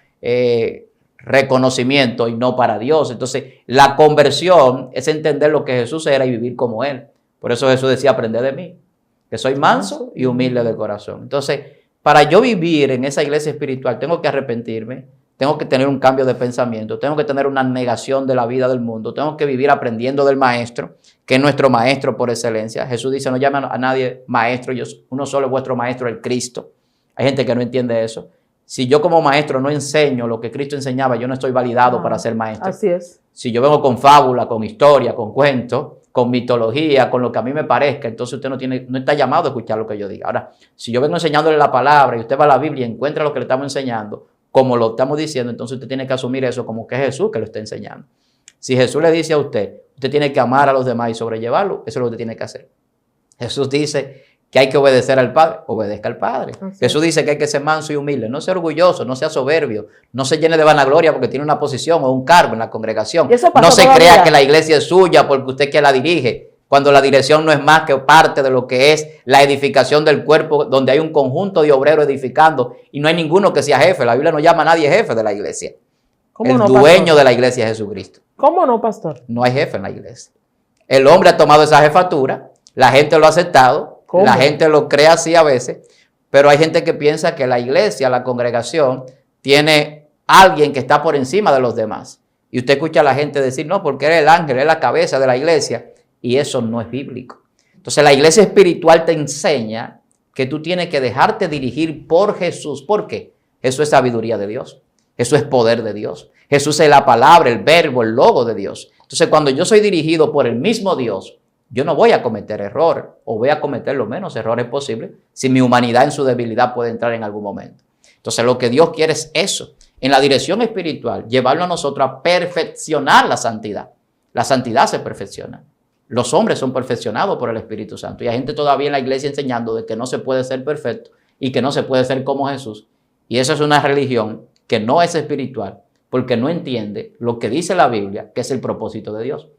reconocimiento y no para Dios. Entonces, la conversión es entender lo que Jesús era y vivir como Él. Por eso Jesús decía, aprended de mí, que soy manso y humilde de corazón. Entonces, para yo vivir en esa iglesia espiritual, tengo que arrepentirme, tengo que tener un cambio de pensamiento, tengo que tener una negación de la vida del mundo, tengo que vivir aprendiendo del maestro, que es nuestro maestro por excelencia. Jesús dice, no llamen a nadie maestro, uno solo es vuestro maestro, el Cristo. Hay gente que no entiende eso. Si yo como maestro no enseño lo que Cristo enseñaba, yo no estoy validado para ser maestro. Así es. Si yo vengo con fábula, con historia, con cuentos, con mitología, con lo que a mí me parezca, entonces usted no está llamado a escuchar lo que yo diga. Ahora, si yo vengo enseñándole la palabra y usted va a la Biblia y encuentra lo que le estamos enseñando, como lo estamos diciendo, entonces usted tiene que asumir eso como que es Jesús que lo está enseñando. Si Jesús le dice a usted tiene que amar a los demás y sobrellevarlo, eso es lo que usted tiene que hacer. Jesús dice que hay que obedecer al Padre, obedezca al Padre. Jesús dice que hay que ser manso y humilde, no sea orgulloso, no sea soberbio, no se llene de vanagloria porque tiene una posición o un cargo en la congregación. No se crea que la iglesia es suya porque usted que la dirige, cuando la dirección no es más que parte de lo que es la edificación del cuerpo, donde hay un conjunto de obreros edificando y no hay ninguno que sea jefe. La Biblia no llama a nadie jefe de la iglesia. El dueño de la iglesia es Jesucristo. ¿Cómo no, pastor? No hay jefe en la iglesia. El hombre ha tomado esa jefatura, la gente lo ha aceptado. ¿Cómo? La gente lo cree así a veces, pero hay gente que piensa que la iglesia, la congregación, tiene alguien que está por encima de los demás. Y usted escucha a la gente decir, no, porque él es el ángel, es la cabeza de la iglesia, y eso no es bíblico. Entonces la iglesia espiritual te enseña que tú tienes que dejarte dirigir por Jesús. ¿Por qué? Eso es sabiduría de Dios, eso es poder de Dios, Jesús es la palabra, el verbo, el logo de Dios. Entonces cuando yo soy dirigido por el mismo Dios, yo no voy a cometer errores o voy a cometer los menos errores posibles si mi humanidad en su debilidad puede entrar en algún momento. Entonces lo que Dios quiere es eso, en la dirección espiritual, llevarlo a nosotros a perfeccionar la santidad. La santidad se perfecciona. Los hombres son perfeccionados por el Espíritu Santo. Y hay gente todavía en la iglesia enseñando de que no se puede ser perfecto y que no se puede ser como Jesús. Y eso es una religión que no es espiritual porque no entiende lo que dice la Biblia, que es el propósito de Dios.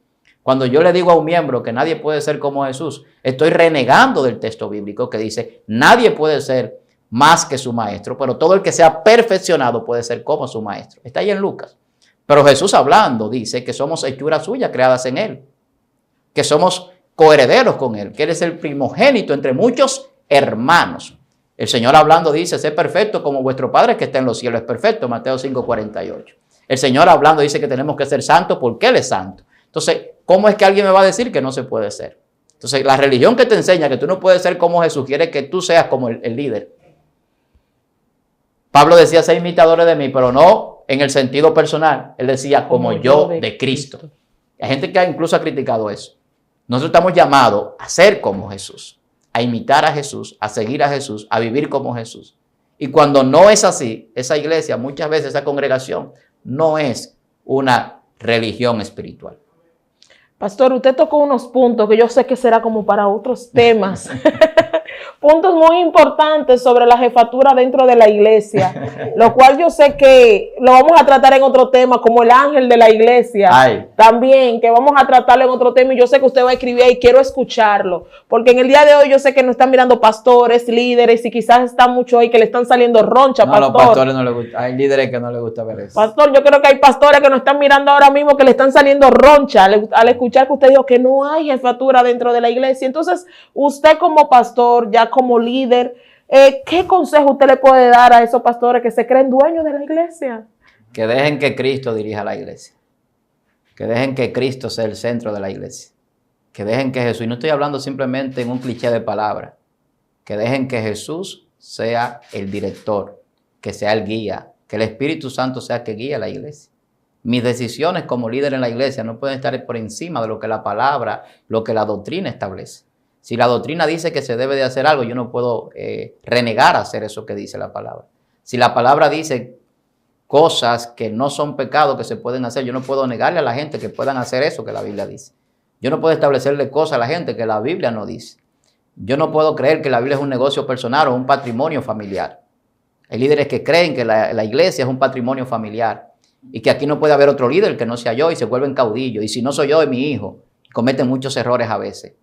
Cuando yo le digo a un miembro que nadie puede ser como Jesús, estoy renegando del texto bíblico que dice, nadie puede ser más que su maestro, pero todo el que sea perfeccionado puede ser como su maestro. Está ahí en Lucas. Pero Jesús hablando dice que somos hechuras suyas creadas en Él, que somos coherederos con Él, que Él es el primogénito entre muchos hermanos. El Señor hablando dice, sé perfecto como vuestro Padre que está en los cielos es perfecto, Mateo 5:48. El Señor hablando dice que tenemos que ser santos porque Él es santo. Entonces, ¿cómo es que alguien me va a decir que no se puede ser? Entonces, la religión que te enseña que tú no puedes ser como Jesús quiere que tú seas como el líder. Pablo decía, ser imitadores de mí, pero no en el sentido personal. Él decía, como yo de Cristo. Hay gente que incluso ha criticado eso. Nosotros estamos llamados a ser como Jesús, a imitar a Jesús, a seguir a Jesús, a vivir como Jesús. Y cuando no es así, esa iglesia, muchas veces esa congregación, no es una religión espiritual. Pastor, usted tocó unos puntos que yo sé que será como para otros temas. Puntos muy importantes sobre la jefatura dentro de la iglesia, lo cual yo sé que lo vamos a tratar en otro tema, como el ángel de la iglesia. También, que vamos a tratarlo en otro tema, y yo sé que usted va a escribir y quiero escucharlo, porque en el día de hoy yo sé que nos están mirando pastores, líderes, y quizás están muchos ahí que le están saliendo roncha, pastor. No, a los pastores no les gusta, hay líderes que no les gusta ver eso. Pastor, yo creo que hay pastores que nos están mirando ahora mismo que le están saliendo roncha al escuchar que usted dijo que no hay jefatura dentro de la iglesia. Entonces, usted como pastor, ya como líder, ¿qué consejo usted le puede dar a esos pastores que se creen dueños de la iglesia? Que dejen que Cristo dirija la iglesia. Que dejen que Cristo sea el centro de la iglesia. Que dejen que Jesús, y no estoy hablando simplemente en un cliché de palabra, que dejen que Jesús sea el director, que sea el guía, que el Espíritu Santo sea el que guía a la iglesia. Mis decisiones como líder en la iglesia no pueden estar por encima de lo que la palabra, lo que la doctrina establece. Si la doctrina dice que se debe de hacer algo, yo no puedo renegar a hacer eso que dice la palabra. Si la palabra dice cosas que no son pecado que se pueden hacer. Yo no puedo negarle a la gente que puedan hacer eso que la Biblia dice. Yo no puedo establecerle cosas a la gente que la Biblia no dice. Yo no puedo creer que la Biblia es un negocio personal o un patrimonio familiar. Hay líderes que creen que la iglesia es un patrimonio familiar y que aquí no puede haber otro líder que no sea yo y se vuelven caudillos. Y si no soy yo, es mi hijo. Cometen muchos errores a veces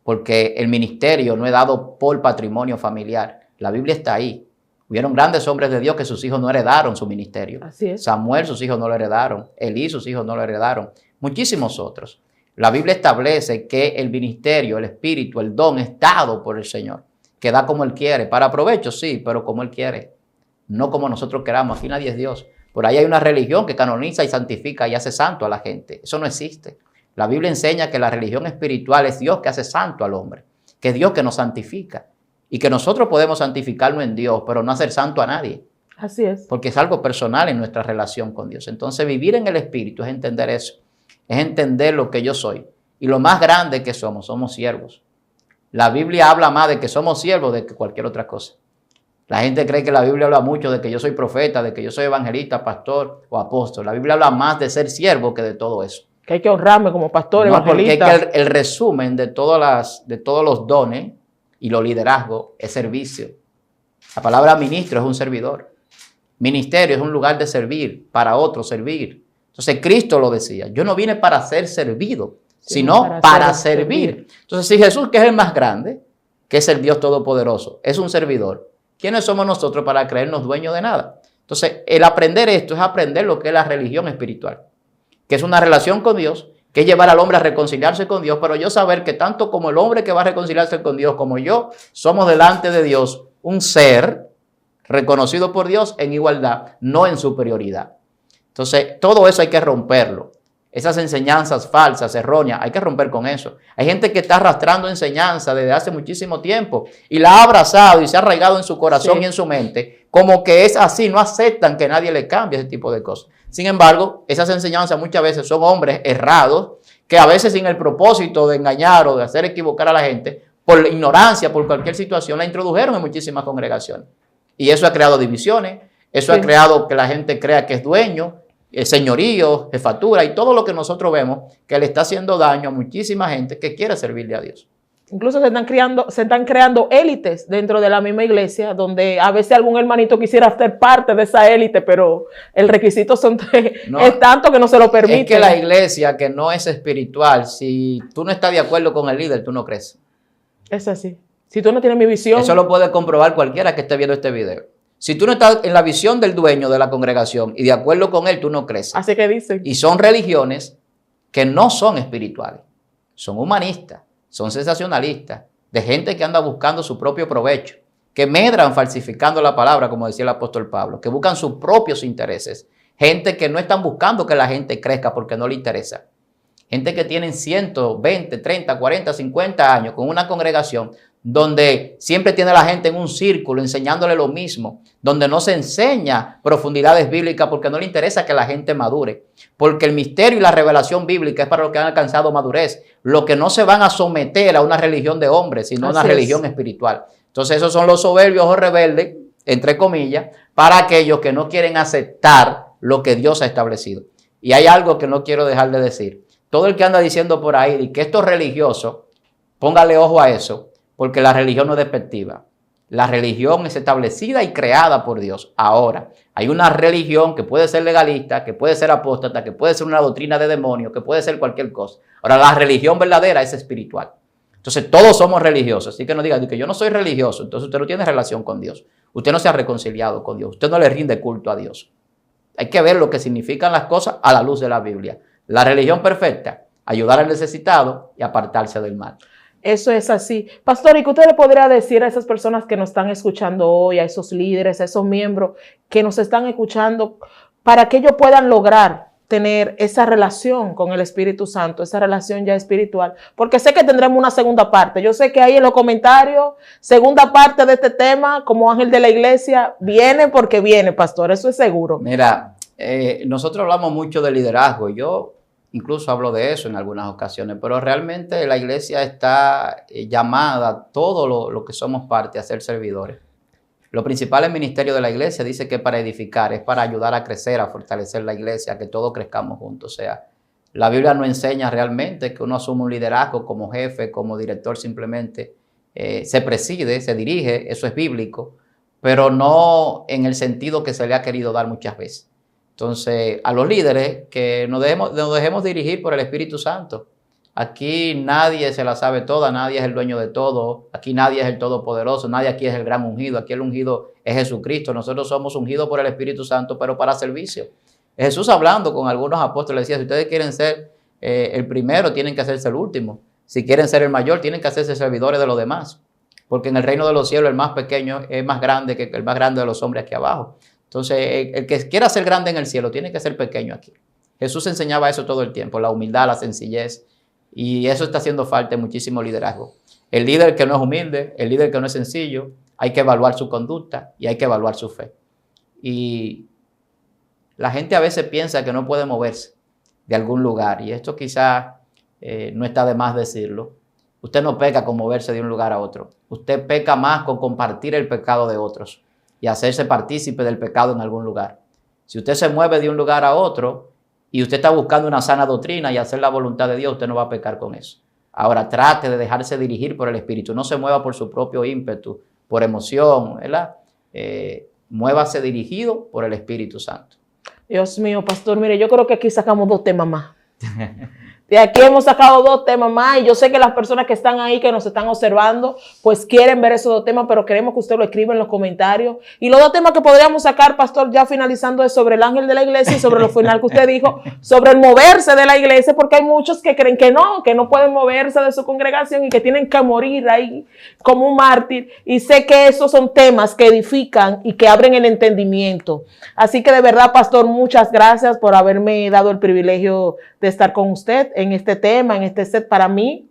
porque el ministerio no es dado por patrimonio familiar. La Biblia está ahí. Hubieron grandes hombres de Dios que sus hijos no heredaron su ministerio. Así es. Samuel, sus hijos no lo heredaron. Elí, sus hijos no lo heredaron. Muchísimos otros. La Biblia establece que el ministerio, el espíritu, el don es dado por el Señor, que da como Él quiere. Para provecho, sí, pero como Él quiere. No como nosotros queramos. Aquí nadie es Dios. Por ahí hay una religión que canoniza y santifica y hace santo a la gente. Eso no existe. La Biblia enseña que la religión espiritual es Dios que hace santo al hombre, que es Dios que nos santifica. Y que nosotros podemos santificarnos en Dios, pero no hacer santo a nadie. Así es. Porque es algo personal en nuestra relación con Dios. Entonces, vivir en el Espíritu es entender eso. Es entender lo que yo soy. Y lo más grande que somos siervos. La Biblia habla más de que somos siervos de que cualquier otra cosa. La gente cree que la Biblia habla mucho de que yo soy profeta, de que yo soy evangelista, pastor o apóstol. La Biblia habla más de ser siervo que de todo eso. Que hay que honrarme como pastor, no, evangelista. Porque es que el resumen de todos los dones y los liderazgos es servicio. La palabra ministro es un servidor. Ministerio es un lugar de servir, para otros servir. Entonces Cristo lo decía, yo no vine para ser servido, sino para servir. Entonces si Jesús, que es el más grande, que es el Dios Todopoderoso, es un servidor, ¿quiénes somos nosotros para creernos dueños de nada? Entonces el aprender esto es aprender lo que es la religión espiritual, que es una relación con Dios, que es llevar al hombre a reconciliarse con Dios, pero yo saber que tanto como el hombre que va a reconciliarse con Dios, como yo, somos delante de Dios un ser reconocido por Dios en igualdad, no en superioridad. Entonces, todo eso hay que romperlo. Esas enseñanzas falsas, erróneas, hay que romper con eso. Hay gente que está arrastrando enseñanza desde hace muchísimo tiempo y la ha abrazado y se ha arraigado en su corazón y en su mente, como que es así, no aceptan que nadie le cambie ese tipo de cosas. Sin embargo, esas enseñanzas muchas veces son hombres errados que a veces sin el propósito de engañar o de hacer equivocar a la gente, por ignorancia, por cualquier situación, la introdujeron en muchísimas congregaciones. Y eso ha creado divisiones, eso ha creado que la gente crea que es dueño, señorío, jefatura y todo lo que nosotros vemos que le está haciendo daño a muchísima gente que quiere servirle a Dios. Incluso se están creando élites dentro de la misma iglesia, donde a veces algún hermanito quisiera ser parte de esa élite, pero el requisito es tanto que no se lo permite. Es que la iglesia que no es espiritual, si tú no estás de acuerdo con el líder, tú no creces. Es así. Si tú no tienes mi visión. Eso lo puede comprobar cualquiera que esté viendo este video. Si tú no estás en la visión del dueño de la congregación y de acuerdo con él, tú no creces. Así que dicen. Y son religiones que no son espirituales, son humanistas. Son sensacionalistas, de gente que anda buscando su propio provecho, que medran falsificando la palabra, como decía el apóstol Pablo, que buscan sus propios intereses. Gente que no están buscando que la gente crezca porque no le interesa. Gente que tienen 120, 30, 40, 50 años con una congregación donde siempre tiene a la gente en un círculo enseñándole lo mismo, donde no se enseña profundidades bíblicas porque no le interesa que la gente madure, porque el misterio y la revelación bíblica es para los que han alcanzado madurez, los que no se van a someter a una religión de hombres, sino a una religión espiritual. Entonces esos son los soberbios o rebeldes, entre comillas, para aquellos que no quieren aceptar lo que Dios ha establecido. Y hay algo que no quiero dejar de decir. Todo el que anda diciendo por ahí que esto es religioso, póngale ojo a eso, porque la religión no es despectiva. La religión es establecida y creada por Dios. Ahora, hay una religión que puede ser legalista, que puede ser apóstata, que puede ser una doctrina de demonios, que puede ser cualquier cosa. Ahora, la religión verdadera es espiritual. Entonces, todos somos religiosos. Así que no digan que yo no soy religioso, entonces usted no tiene relación con Dios. Usted no se ha reconciliado con Dios. Usted no le rinde culto a Dios. Hay que ver lo que significan las cosas a la luz de la Biblia. La religión perfecta, ayudar al necesitado y apartarse del mal. Eso es así. Pastor, ¿y qué usted le podría decir a esas personas que nos están escuchando hoy, a esos líderes, a esos miembros que nos están escuchando, para que ellos puedan lograr tener esa relación con el Espíritu Santo, esa relación ya espiritual? Porque sé que tendremos una segunda parte. Yo sé que ahí en los comentarios, segunda parte de este tema, como ángel de la iglesia, viene porque viene, pastor, eso es seguro. Mira, nosotros hablamos mucho de liderazgo. Yo incluso hablo de eso en algunas ocasiones, pero realmente la iglesia está llamada, todo lo que somos parte, a ser servidores. Lo principal en el ministerio de la iglesia dice que es para edificar, es para ayudar a crecer, a fortalecer la iglesia, a que todos crezcamos juntos. O sea, la Biblia no enseña realmente que uno asume un liderazgo como jefe, como director simplemente. Se preside, se dirige, eso es bíblico, pero no en el sentido que se le ha querido dar muchas veces. Entonces, a los líderes que nos dejemos dirigir por el Espíritu Santo. Aquí nadie se la sabe toda, nadie es el dueño de todo, aquí nadie es el todopoderoso, nadie aquí es el gran ungido, aquí el ungido es Jesucristo. Nosotros somos ungidos por el Espíritu Santo, pero para servicio. Jesús hablando con algunos apóstoles decía, si ustedes quieren ser el primero, tienen que hacerse el último. Si quieren ser el mayor, tienen que hacerse servidores de los demás. Porque en el reino de los cielos el más pequeño es más grande que el más grande de los hombres aquí abajo. Entonces, el que quiera ser grande en el cielo tiene que ser pequeño aquí. Jesús enseñaba eso todo el tiempo, la humildad, la sencillez. Y eso está haciendo falta en muchísimo liderazgo. El líder que no es humilde, el líder que no es sencillo, hay que evaluar su conducta y hay que evaluar su fe. Y la gente a veces piensa que no puede moverse de algún lugar. Y esto quizás no está de más decirlo. Usted no peca con moverse de un lugar a otro. Usted peca más con compartir el pecado de otros y hacerse partícipe del pecado en algún lugar. Si usted se mueve de un lugar a otro y usted está buscando una sana doctrina y hacer la voluntad de Dios, usted no va a pecar con eso. Ahora, trate de dejarse dirigir por el Espíritu. No se mueva por su propio ímpetu, por emoción, ¿verdad? Muévase dirigido por el Espíritu Santo. Dios mío, pastor, mire, yo creo que aquí sacamos 2 temas más. De aquí hemos sacado 2 temas más y yo sé que las personas que están ahí, que nos están observando, pues quieren ver esos 2 temas, pero queremos que usted lo escriba en los comentarios. Y los 2 temas que podríamos sacar, pastor, ya finalizando, es sobre el ángel de la iglesia y sobre lo final que usted dijo, sobre el moverse de la iglesia, porque hay muchos que creen que no pueden moverse de su congregación y que tienen que morir ahí como un mártir. Y sé que esos son temas que edifican y que abren el entendimiento. Así que de verdad, pastor, muchas gracias por haberme dado el privilegio de estar con usted en este tema, en este set. Para mí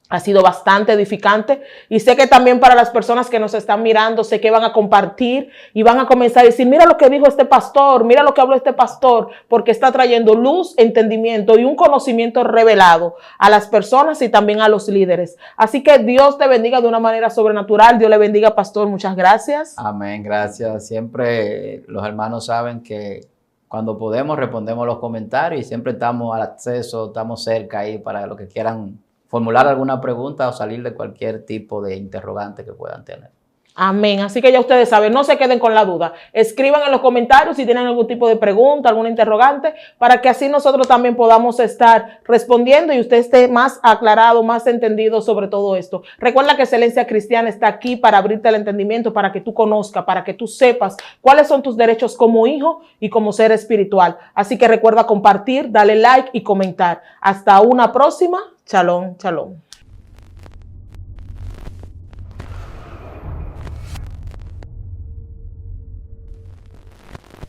ha sido bastante edificante y sé que también para las personas que nos están mirando, sé que van a compartir y van a comenzar a decir, mira lo que dijo este pastor, mira lo que habló este pastor, porque está trayendo luz, entendimiento y un conocimiento revelado a las personas y también a los líderes. Así que Dios te bendiga de una manera sobrenatural. Dios le bendiga, pastor. Muchas gracias. Amén, gracias. Siempre los hermanos saben que cuando podemos respondemos los comentarios y siempre estamos al acceso, estamos cerca ahí para los que quieran formular alguna pregunta o salir de cualquier tipo de interrogante que puedan tener. Amén. Así que ya ustedes saben, no se queden con la duda. Escriban en los comentarios si tienen algún tipo de pregunta, alguna interrogante, para que así nosotros también podamos estar respondiendo y usted esté más aclarado, más entendido sobre todo esto. Recuerda que Excelencia Cristiana está aquí para abrirte el entendimiento, para que tú conozcas, para que tú sepas cuáles son tus derechos como hijo y como ser espiritual. Así que recuerda compartir, darle like y comentar. Hasta una próxima. Shalom, shalom.